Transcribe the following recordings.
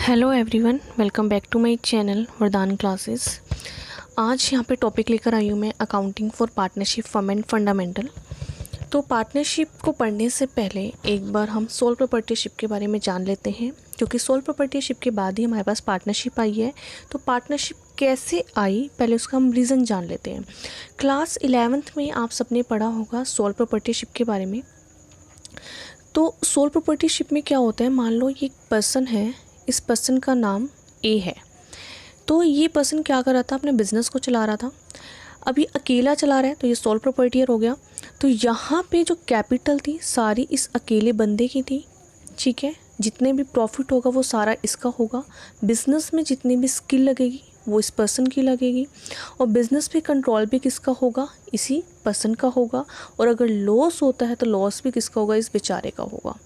Hello everyone, welcome back to my channel Vardaan classes. आज यहाँ पे टॉपिक लेकर आई हूँ मैं accounting for partnership firm and fundamental. तो पार्टनरशिप को पढ़ने से पहले एक बार हम सोल प्रॉपर्टीशिप के बारे में जान लेते हैं, क्योंकि सोल प्रॉपर्टीशिप के बाद ही हमारे पास पार्टनरशिप आई है। तो पार्टनरशिप कैसे आई, पहले उसका हम रीज़न जान लेते हैं। क्लास 11th में आप सबने पढ़ा होगा सोल प्रॉपर्टीशिप के बारे में। तो सोल प्रॉपर्टीशिप में क्या होता है, मान लो ये एक पर्सन है, इस पर्सन का नाम ए है। तो ये पर्सन क्या कर रहा था, अपने बिज़नेस को चला रहा था। अभी अकेला चला रहा है तो ये सोल प्रॉपर्टीयर हो गया। तो यहाँ पे जो कैपिटल थी सारी इस अकेले बंदे की थी, ठीक है। जितने भी प्रॉफिट होगा वो सारा इसका होगा। बिज़नेस में जितनी भी स्किल लगेगी वो इस पर्सन की लगेगी, और बिज़नेस पे कंट्रोल भी किसका होगा, इसी पर्सन का होगा। और अगर लॉस होता है तो लॉस भी किसका होगा, इस बेचारे का होगा।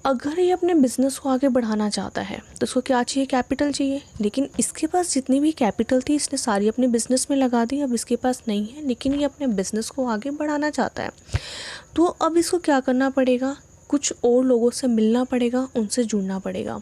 अगर ये अपने बिज़नेस को आगे बढ़ाना चाहता है तो उसको क्या चाहिए, कैपिटल चाहिए। लेकिन इसके पास जितनी भी कैपिटल थी इसने सारी अपने बिज़नेस में लगा दी। अब इसके पास नहीं है, लेकिन ये अपने बिज़नेस को आगे बढ़ाना चाहता है। तो अब इसको क्या करना पड़ेगा, कुछ और लोगों से मिलना पड़ेगा, उनसे जुड़ना पड़ेगा।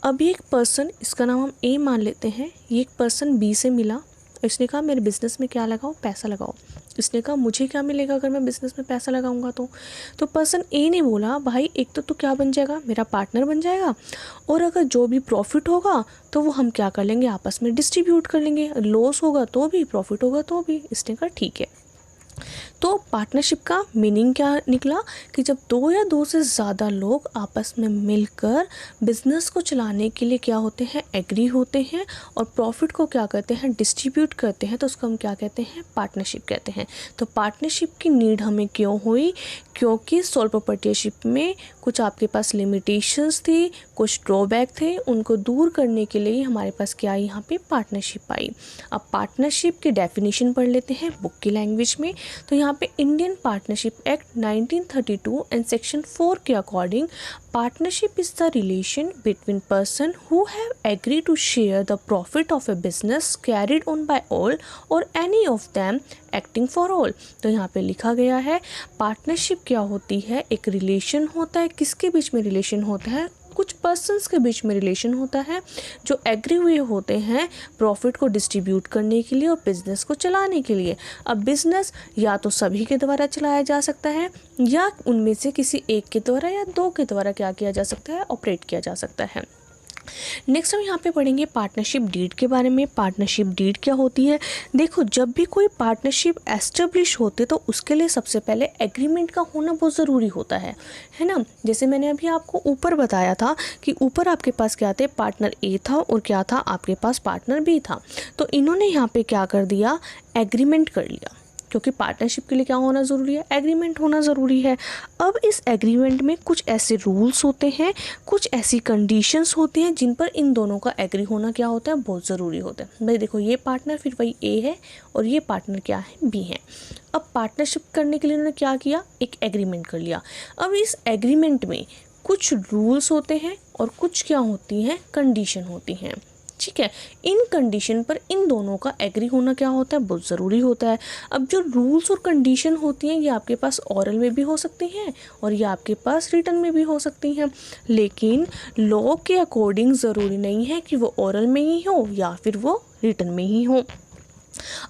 अब एक पर्सन, इसका नाम हम ए मान लेते हैं, ये एक पर्सन बी से मिला। इसने कहा मेरे बिज़नेस में क्या लगाओ, पैसा लगाओ। इसने कहा मुझे क्या मिलेगा अगर मैं बिज़नेस में पैसा लगाऊंगा तो पर्सन ए ने बोला भाई एक तो तू क्या बन जाएगा, मेरा पार्टनर बन जाएगा, और अगर जो भी प्रॉफिट होगा तो वो हम क्या कर लेंगे, आपस में डिस्ट्रीब्यूट कर लेंगे। लॉस होगा तो भी, प्रॉफिट होगा तो भी। इसने कहा ठीक है। तो पार्टनरशिप का मीनिंग क्या निकला कि जब दो या दो से ज़्यादा लोग आपस में मिलकर बिज़नेस को चलाने के लिए क्या होते हैं, एग्री होते हैं, और प्रॉफिट को क्या करते हैं, डिस्ट्रीब्यूट करते हैं, तो उसको हम क्या कहते हैं, पार्टनरशिप कहते हैं। तो पार्टनरशिप की नीड हमें क्यों हुई, क्योंकि सोल प्रॉपर्टीशिप में कुछ आपके पास लिमिटेशंस थी, कुछ ड्रॉबैक थे, उनको दूर करने के लिए हमारे पास क्या आई, यहाँ पे पार्टनरशिप आई। अब पार्टनरशिप की डेफिनेशन पढ़ लेते हैं बुक की लैंग्वेज में। तो यहाँ पे Indian partnership act 1932 and section 4 के according partnership is the relation between person who have agree to share the profit of a business carried on by all or any of them acting for all. तो यहाँ पे लिखा गया है partnership क्या होती है, एक रिलेशन होता है। किसके बीच में रिलेशन होता है, कुछ पर्सन्स के बीच में रिलेशन होता है जो एग्री हुए होते हैं प्रॉफिट को डिस्ट्रीब्यूट करने के लिए और बिजनेस को चलाने के लिए। अब बिजनेस या तो सभी के द्वारा चलाया जा सकता है, या उनमें से किसी एक के द्वारा या दो के द्वारा क्या किया जा सकता है, ऑपरेट किया जा सकता है। नेक्स्ट हम यहाँ पे पढ़ेंगे पार्टनरशिप डीड के बारे में। पार्टनरशिप डीड क्या होती है, देखो जब भी कोई पार्टनरशिप एस्टेब्लिश होते तो उसके लिए सबसे पहले एग्रीमेंट का होना बहुत ज़रूरी होता है ना। जैसे मैंने अभी आपको ऊपर बताया था कि ऊपर आपके पास क्या थे, पार्टनर ए था और क्या था, आपके पास पार्टनर बी था। तो इन्होंने यहाँ पे क्या कर दिया, एग्रीमेंट कर लिया, क्योंकि पार्टनरशिप के लिए क्या होना ज़रूरी है, एग्रीमेंट होना ज़रूरी है। अब इस एग्रीमेंट में कुछ ऐसे रूल्स होते हैं, कुछ ऐसी कंडीशंस होती हैं जिन पर इन दोनों का एग्री होना क्या होता है, बहुत ज़रूरी होता है। भाई देखो ये पार्टनर फिर वही ए है और ये पार्टनर क्या है, बी है। अब पार्टनरशिप करने के लिए उन्होंने क्या किया, एक एग्रीमेंट कर लिया। अब इस एग्रीमेंट में कुछ रूल्स होते हैं और कुछ क्या होती हैं, कंडीशन होती हैं, ठीक है। इन कंडीशन पर इन दोनों का एग्री होना क्या होता है, बहुत ज़रूरी होता है। अब जो रूल्स और कंडीशन होती हैं ये आपके पास ऑरल में भी हो सकती हैं और ये आपके पास रिटन में भी हो सकती हैं, लेकिन लॉ के अकॉर्डिंग ज़रूरी नहीं है कि वो ऑरल में ही हो या फिर वो रिटन में ही हो।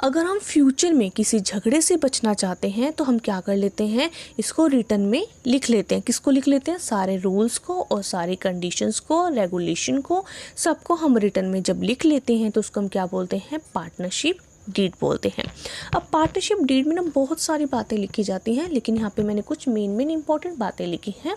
अगर हम फ्यूचर में किसी झगड़े से बचना चाहते हैं तो हम क्या कर लेते हैं, इसको रिटन में लिख लेते हैं। किसको लिख लेते हैं, सारे रूल्स को और सारी कंडीशंस को, रेगुलेशन को, सबको हम रिटन में जब लिख लेते हैं तो उसको हम क्या बोलते हैं, पार्टनरशिप डीड बोलते हैं। अब पार्टनरशिप डीड में ना बहुत सारी बातें लिखी जाती हैं, लेकिन यहाँ पे मैंने कुछ मेन इंपॉर्टेंट बातें लिखी हैं।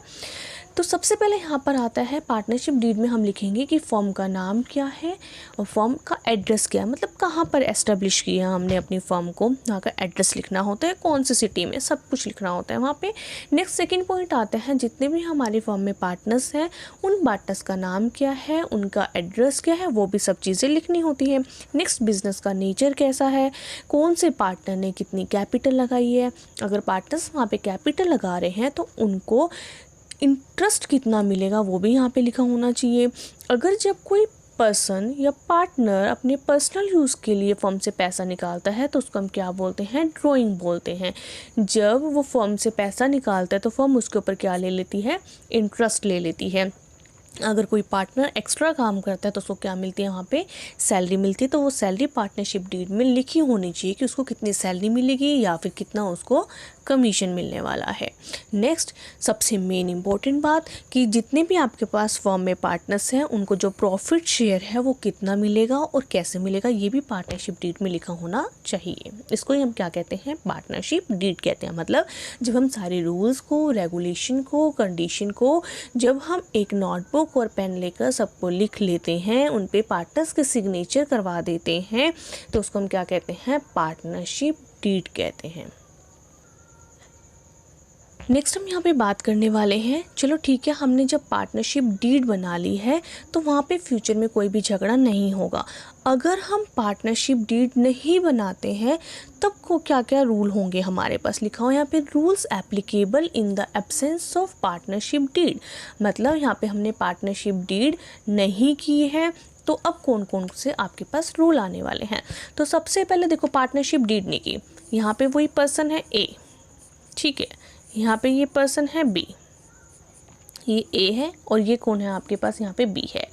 तो सबसे पहले यहाँ पर आता है पार्टनरशिप डीड में हम लिखेंगे कि फर्म का नाम क्या है और फर्म का एड्रेस क्या है, मतलब कहाँ पर एस्टेब्लिश किया हमने अपनी फर्म को, वहाँ का एड्रेस लिखना होता है, कौन सी सिटी में, सब कुछ लिखना होता है वहाँ पे। नेक्स्ट सेकंड पॉइंट आता है जितने भी हमारी फर्म में पार्टनर्स हैं उन पार्टनर्स का नाम क्या है, उनका एड्रेस क्या है, वो भी सब चीज़ें लिखनी होती है। नेक्स्ट बिजनेस का नेचर कैसा है, कौन से पार्टनर ने कितनी कैपिटल लगाई है, अगर पार्टनर्स वहाँ पे कैपिटल लगा रहे हैं तो उनको इंटरेस्ट कितना मिलेगा वो भी यहाँ पे लिखा होना चाहिए। अगर जब कोई पर्सन या पार्टनर अपने पर्सनल यूज़ के लिए फर्म से पैसा निकालता है तो उसको हम क्या बोलते हैं, ड्रॉइंग बोलते हैं। जब वो फर्म से पैसा निकालता है तो फर्म उसके ऊपर क्या ले लेती है, इंटरेस्ट ले लेती है। अगर कोई पार्टनर एक्स्ट्रा काम करता है तो उसको क्या मिलती है, वहाँ पे सैलरी मिलती है। तो वो सैलरी पार्टनरशिप डीड में लिखी होनी चाहिए कि उसको कितनी सैलरी मिलेगी या फिर कितना उसको कमीशन मिलने वाला है। नेक्स्ट, सबसे मेन इम्पोर्टेंट बात कि जितने भी आपके पास फर्म में पार्टनर्स हैं उनको जो प्रॉफिट शेयर है वो कितना मिलेगा और कैसे मिलेगा, ये भी पार्टनरशिप डीड में लिखा होना चाहिए। इसको ही हम क्या कहते हैं, पार्टनरशिप डीड कहते हैं। मतलब जब हम सारे रूल्स को, रेगुलेशन को, कंडीशन को जब हम एक नोटबुक और पेन लेकर सबको लिख लेते हैं, उन पे पार्टनर्स के सिग्नेचर करवा देते हैं, तो उसको हम क्या कहते हैं, पार्टनरशिप डीड कहते हैं। नेक्स्ट हम यहाँ पे बात करने वाले हैं, चलो ठीक है, हमने जब पार्टनरशिप डीड बना ली है तो वहाँ पे फ्यूचर में कोई भी झगड़ा नहीं होगा। अगर हम पार्टनरशिप डीड नहीं बनाते हैं तब को क्या क्या रूल होंगे हमारे पास, लिखा हो यहाँ पे rules applicable in the absence of partnership deed. मतलब यहाँ पे हमने पार्टनरशिप डीड नहीं की है तो अब कौन कौन से आपके पास रूल आने वाले हैं। तो सबसे पहले देखो, पार्टनरशिप डीड नहीं की, यहाँ पे वही पर्सन है ए, ठीक है, यहाँ पे ये पर्सन है बी, ये ए है और ये कौन है आपके पास, यहाँ पे बी है।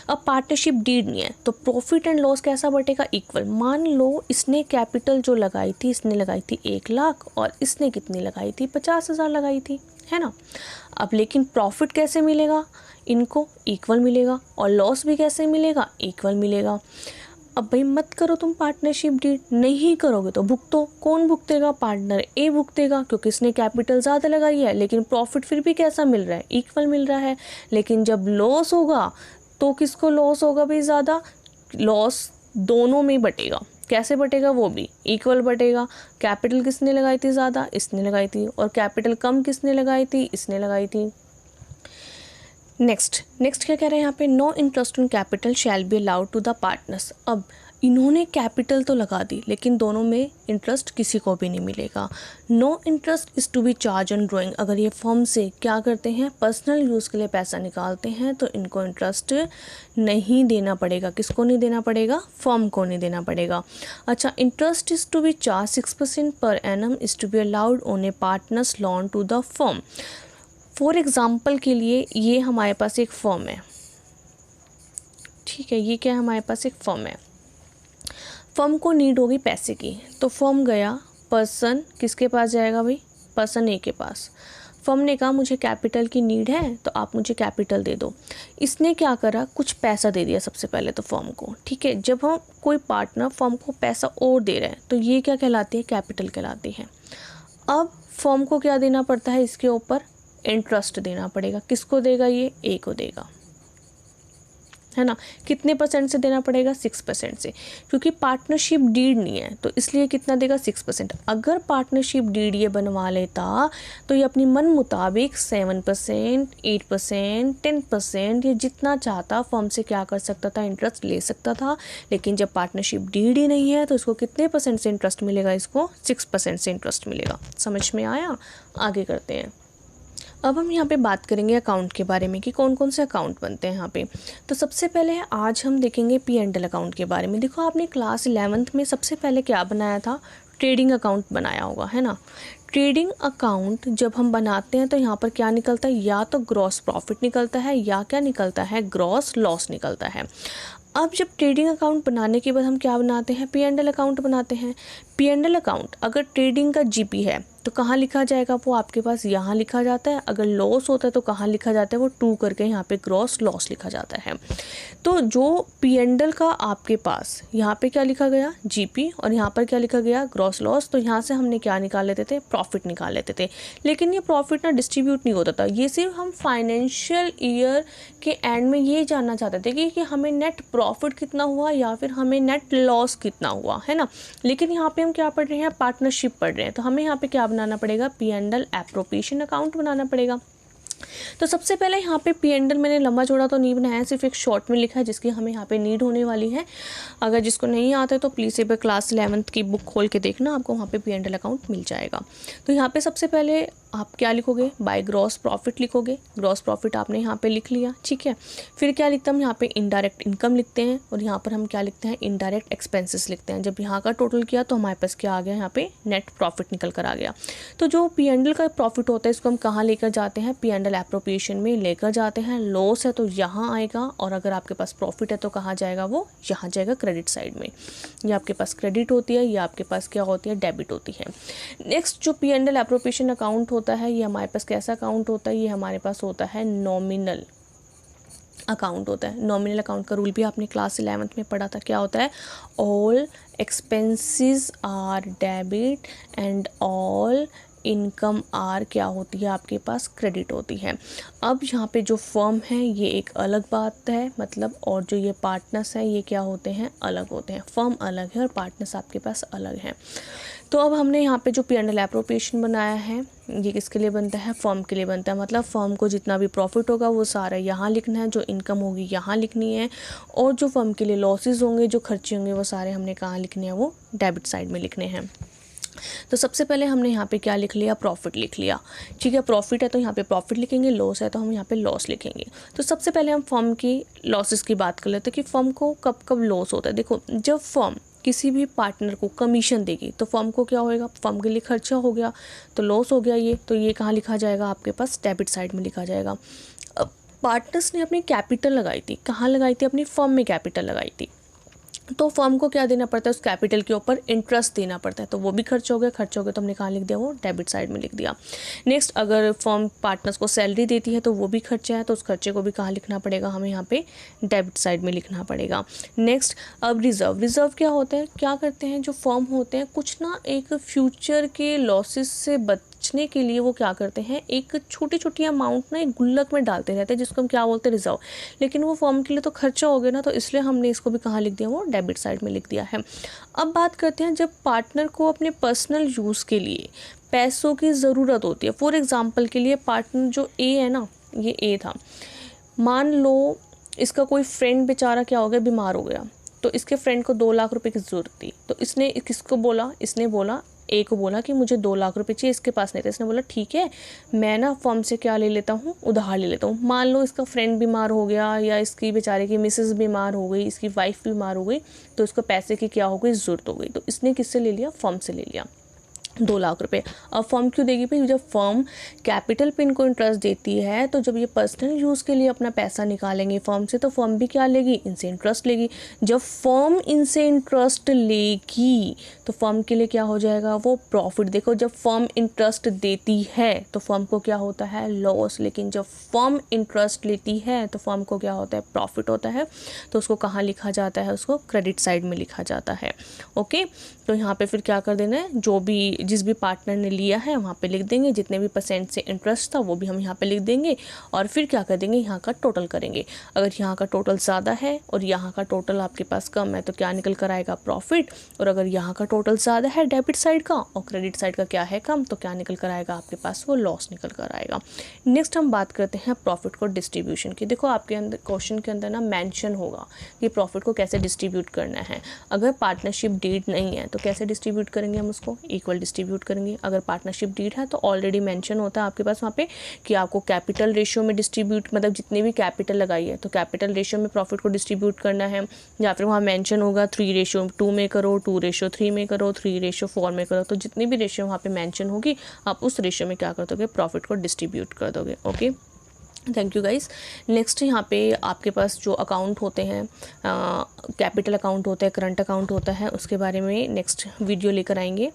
अब पार्टनरशिप डीड नहीं है तो प्रॉफिट एंड लॉस कैसा बटेगा, इक्वल। मान लो इसने कैपिटल जो लगाई थी, इसने लगाई थी 1 लाख और इसने कितनी लगाई थी, 50,000 लगाई थी, है ना। अब लेकिन प्रॉफिट कैसे मिलेगा, इनको इक्वल मिलेगा और लॉस भी कैसे मिलेगा, इक्वल मिलेगा। अब भाई मत करो तुम पार्टनरशिप डीड, नहीं करोगे तो भुगतो। कौन भुगतेगा, पार्टनर ए भुगतेगा, क्योंकि इसने कैपिटल ज़्यादा लगाई है लेकिन प्रॉफिट फिर भी कैसा मिल रहा है, इक्वल मिल रहा है। लेकिन जब लॉस होगा तो किसको लॉस होगा भाई, ज़्यादा, लॉस दोनों में बटेगा। कैसे बटेगा, वो भी इक्वल बटेगा। कैपिटल किसने लगाई थी ज़्यादा, इसने लगाई थी, और कैपिटल कम किसने लगाई थी, इसने लगाई थी। नेक्स्ट क्या कह रहे हैं यहाँ पे, no interest on capital shall be allowed to the partners. अब इन्होंने कैपिटल तो लगा दी लेकिन दोनों में इंटरेस्ट किसी को भी नहीं मिलेगा। No interest is to be charge on drawing. अगर ये फर्म से क्या करते हैं, पर्सनल यूज़ के लिए पैसा निकालते हैं तो इनको इंटरेस्ट नहीं देना पड़ेगा। किसको नहीं देना पड़ेगा, फर्म को नहीं देना पड़ेगा। अच्छा, interest is to be charge 6% per annum is to be allowed on a partners loan to the firm. For example के लिए ये हमारे पास एक फर्म है, ठीक है, ये क्या है, हमारे पास एक फर्म है। फर्म को नीड होगी पैसे की, तो फर्म गया, पर्सन किसके पास जाएगा भाई, पर्सन ए के पास। फर्म ने कहा मुझे कैपिटल की नीड है तो आप मुझे कैपिटल दे दो। इसने क्या करा, कुछ पैसा दे दिया सबसे पहले तो फर्म को, ठीक है। जब हम कोई पार्टनर फर्म को पैसा और दे रहे हैं तो ये क्या कहलाती है, कैपिटल कहलाती है। अब फर्म को क्या देना पड़ता है, इसके ऊपर इंटरेस्ट देना पड़ेगा। किसको देगा, ये ए को देगा, है ना। कितने परसेंट से देना पड़ेगा, 6% से, क्योंकि पार्टनरशिप डीड नहीं है तो इसलिए कितना देगा, 6%। अगर पार्टनरशिप डीड ये बनवा लेता तो ये अपनी मन मुताबिक 7%, 8%, 10% ये जितना चाहता फर्म से क्या कर सकता था, इंटरेस्ट ले सकता था। लेकिन जब पार्टनरशिप डीड ही नहीं है तो इसको कितने परसेंट से इंटरेस्ट मिलेगा, इसको 6% से इंटरेस्ट मिलेगा। समझ में आया, आगे करते हैं। अब हम यहाँ पे बात करेंगे अकाउंट के बारे में कि कौन कौन से अकाउंट बनते हैं यहाँ पे। तो सबसे पहले आज हम देखेंगे P&L अकाउंट के बारे में। देखो आपने क्लास 11th में सबसे पहले क्या बनाया था, ट्रेडिंग अकाउंट बनाया होगा, है ना। ट्रेडिंग अकाउंट जब हम बनाते हैं तो यहाँ पर क्या निकलता है, या तो ग्रॉस प्रॉफिट निकलता है या क्या निकलता है, ग्रॉस लॉस निकलता है। अब जब ट्रेडिंग अकाउंट बनाने के बाद हम क्या बनाते हैं, P&L अकाउंट बनाते हैं। P&L अकाउंट अगर ट्रेडिंग का GP है तो कहाँ लिखा जाएगा, वो आपके पास यहाँ लिखा जाता है। अगर लॉस होता है तो कहाँ लिखा जाता है, वो 2 करके यहाँ पे ग्रॉस लॉस लिखा जाता है। तो जो P&L का आपके पास यहाँ पे क्या लिखा गया, GP, और यहाँ पर क्या लिखा गया, ग्रॉस लॉस। तो यहाँ से हमने क्या निकाल लेते थे, प्रॉफिट निकाल लेते थे। लेकिन ये प्रॉफिट ना डिस्ट्रीब्यूट नहीं होता था, ये सिर्फ हम फाइनेंशियल ईयर के एंड में ये जानना चाहते थे कि हमें नेट प्रॉफिट कितना हुआ या फिर हमें नेट लॉस कितना हुआ, है ना। लेकिन यहाँ पे हम क्या पढ़ रहे हैं, पार्टनरशिप पढ़ रहे हैं, तो हमें यहाँ पे क्या बनाना पड़ेगा, P&L एप्रोप्रिएशन अकाउंट बनाना पड़ेगा। तो सबसे पहले यहाँ पे P&L मैंने लंबा चौड़ा तो नहीं बनाया है, सिर्फ एक शॉर्ट में लिखा है जिसकी हमें यहाँ पे नीड होने वाली है। अगर जिसको नहीं आता है तो प्लीज़ एक क्लास 11th की बुक खोल के देखना, आपको वहाँ पे P&L अकाउंट मिल जाएगा। तो यहाँ पे सबसे पहले आप क्या लिखोगे, बाय ग्रॉस प्रॉफिट लिखोगे। ग्रॉस प्रॉफिट आपने यहाँ पे लिख लिया, ठीक है। फिर क्या लिखते हैं हम यहाँ पे इनडायरेक्ट इनकम लिखते हैं, और यहाँ पर हम क्या लिखते हैं, इनडायरेक्ट एक्सपेंसेस लिखते हैं। जब यहाँ का टोटल किया तो हमारे पास क्या आ गया, यहाँ पे नेट प्रॉफिट निकल कर आ गया। तो जो P&L का प्रॉफिट होता है इसको हम कहाँ लेकर जाते हैं, P&L एप्रोप्रिएशन में लेकर जाते हैं। लॉस है तो यहाँ आएगा, और अगर आपके पास प्रॉफिट है तो कहाँ जाएगा, वो यहाँ जाएगा क्रेडिट साइड में। ये आपके पास क्रेडिट होती है, ये आपके पास क्या होती है, डेबिट होती है। नेक्स्ट जो P&L एप्रोप्रिएशन अकाउंट होता है, ये हमारे पास कैसा अकाउंट होता है, ये हमारे पास होता है नॉमिनल अकाउंट होता है। नॉमिनल अकाउंट का रूल भी आपने क्लास 11th में पढ़ा था, क्या होता है, all expenses are debit and all income are क्या होती है, आपके पास क्रेडिट होती है। अब यहाँ पे जो फर्म है ये एक अलग बात है, मतलब, और जो ये पार्टनर्स है ये क्या होते हैं, अलग होते हैं। फर्म अलग है और पार्टनर्स आपके पास अलग हैं। तो अब हमने यहाँ पे जो P&L एप्रोप्रिएशन बनाया है ये किसके लिए बनता है, फर्म के लिए बनता है। मतलब फर्म को जितना भी प्रॉफिट होगा वो सारा यहाँ लिखना है, जो इनकम होगी यहाँ लिखनी है, और जो फर्म के लिए लॉसेस होंगे, जो खर्चे होंगे, वो सारे हमने कहाँ लिखने हैं, वो डेबिट साइड में लिखने हैं। तो सबसे पहले हमने यहाँ पे क्या लिख लिया, प्रॉफिट लिख लिया, ठीक है। प्रॉफिट है तो यहाँ पे प्रॉफिट लिखेंगे, लॉस है तो हम यहाँ पे लॉस लिखेंगे। तो सबसे पहले हम फर्म की लॉसेस की बात कर लेते हैं कि फर्म को कब कब लॉस होता है। देखो, जब फर्म किसी भी पार्टनर को कमीशन देगी तो फर्म को क्या होएगा, फर्म के लिए खर्चा हो गया तो लॉस हो गया ये, तो ये कहाँ लिखा जाएगा, आपके पास डेबिट साइड में लिखा जाएगा। अब पार्टनर्स ने अपनी कैपिटल लगाई थी, कहाँ लगाई थी, अपनी फर्म में कैपिटल लगाई थी, तो फर्म को क्या देना पड़ता है, उस कैपिटल के ऊपर इंटरेस्ट देना पड़ता है, तो वो भी खर्च हो गया। खर्च हो गया तो हमने कहाँ लिख दिया, वो डेबिट साइड में लिख दिया। नेक्स्ट, अगर फर्म पार्टनर्स को सैलरी देती है तो वो भी खर्चा है, तो उस खर्चे को भी कहाँ लिखना पड़ेगा, हमें यहाँ पे डेबिट साइड में लिखना पड़ेगा। नेक्स्ट, अब रिजर्व। रिजर्व क्या होता है, क्या करते हैं जो फर्म होते हैं, कुछ ना एक फ्यूचर के लॉसेस से बचने के लिए वो क्या करते हैं, एक छोटी छोटी अमाउंट ना एक गुल्लक में डालते रहते हैं, जिसको हम क्या बोलते हैं, रिजर्व। लेकिन वो फर्म के लिए तो खर्चा हो गया ना, तो इसलिए हमने इसको भी कहाँ लिख दिया, वो डेबिट साइड में लिख दिया है। अब बात करते हैं जब पार्टनर को अपने पर्सनल यूज़ के लिए पैसों की ज़रूरत होती है। फॉर एग्जाम्पल के लिए पार्टनर जो ए है ना, ये ए था, मान लो इसका कोई फ्रेंड बेचारा क्या हो गया, बीमार हो गया, तो इसके फ्रेंड को 2 लाख रुपए की ज़रूरत थी, तो इसने किसको बोला, इसने बोला ए को बोला कि मुझे 2 लाख रुपए चाहिए, इसके पास नहीं था। इसने बोला ठीक है, मैं ना फर्म से क्या ले लेता हूँ, उधार ले लेता हूँ। मान लो इसका फ्रेंड बीमार हो गया, या इसकी बेचारे की मिसेस बीमार हो गई, इसकी वाइफ बीमार हो गई, तो इसको पैसे की क्या हो गई, ज़रूरत हो गई, तो इसने किससे ले लिया, फर्म से ले लिया 2 लाख रुपए। अब फर्म क्यों देगी भाई, जब फर्म कैपिटल पे इनको इंटरेस्ट देती है, तो जब ये पर्सनल यूज़ के लिए अपना पैसा निकालेंगे फर्म से, तो फर्म भी क्या लेगी, इनसे इंटरेस्ट लेगी। जब फर्म इनसे इंटरेस्ट लेगी तो फर्म के लिए क्या हो जाएगा, वो प्रॉफिट। देखो, जब फर्म इंटरेस्ट देती है तो फर्म को क्या होता है, लॉस, लेकिन जब फर्म इंटरेस्ट लेती है तो फर्म को क्या होता है, प्रॉफिट होता है। तो उसको कहाँ लिखा जाता है, उसको क्रेडिट साइड में लिखा जाता है। ओके, तो यहाँ पे फिर क्या कर देना है, जो भी जिस भी पार्टनर ने लिया है वहाँ पे लिख देंगे, जितने भी % से इंटरेस्ट था वो भी हम यहाँ पे लिख देंगे, और फिर क्या कर देंगे, यहाँ का टोटल करेंगे। अगर यहाँ का टोटल ज़्यादा है और यहाँ का टोटल आपके पास कम है तो क्या निकल कर आएगा, प्रॉफिट। और अगर यहाँ का टोटल ज़्यादा है डेबिट साइड का और क्रेडिट साइड का क्या है, कम, तो क्या निकल कर आएगा, आपके पास वो लॉस निकल कर आएगा। नेक्स्ट हम बात करते हैं प्रॉफिट को डिस्ट्रीब्यूशन की। देखो, आपके अंदर क्वेश्चन के अंदर ना मेंशन होगा कि प्रॉफिट को कैसे डिस्ट्रीब्यूट करना है। अगर पार्टनरशिप डीड नहीं है तो कैसे डिस्ट्रीब्यूट करेंगे, हम उसको इक्वल डिस्ट्रीब्यूट करेंगे। अगर पार्टनरशिप डीड है तो ऑलरेडी मेंशन होता है आपके पास वहाँ पे कि आपको कैपिटल रेशियो में डिस्ट्रीब्यूट, मतलब जितने भी कैपिटल लगाई है तो कैपिटल रेशियो में प्रॉफिट को डिस्ट्रीब्यूट करना है, या फिर वहाँ मेंशन होगा 3:2 में करो, 2:3 में करो, 3:4 में करो। तो जितनी भी रेशियो वहाँ पे मेंशन होगी आप उस रेशियो में क्या कर दोगे, प्रॉफिट को डिस्ट्रीब्यूट कर दोगे। Okay, thank you guys. Next यहाँ पे आपके पास जो अकाउंट होते हैं, कैपिटल अकाउंट होता है, करंट अकाउंट होता है, उसके बारे में नेक्स्ट वीडियो लेकर आएंगे।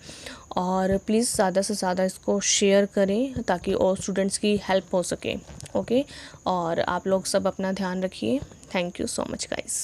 और प्लीज़ ज़्यादा से ज़्यादा इसको शेयर करें ताकि और स्टूडेंट्स की हेल्प हो सके। ओके, और आप लोग सब अपना ध्यान रखिए। Thank you so much guys.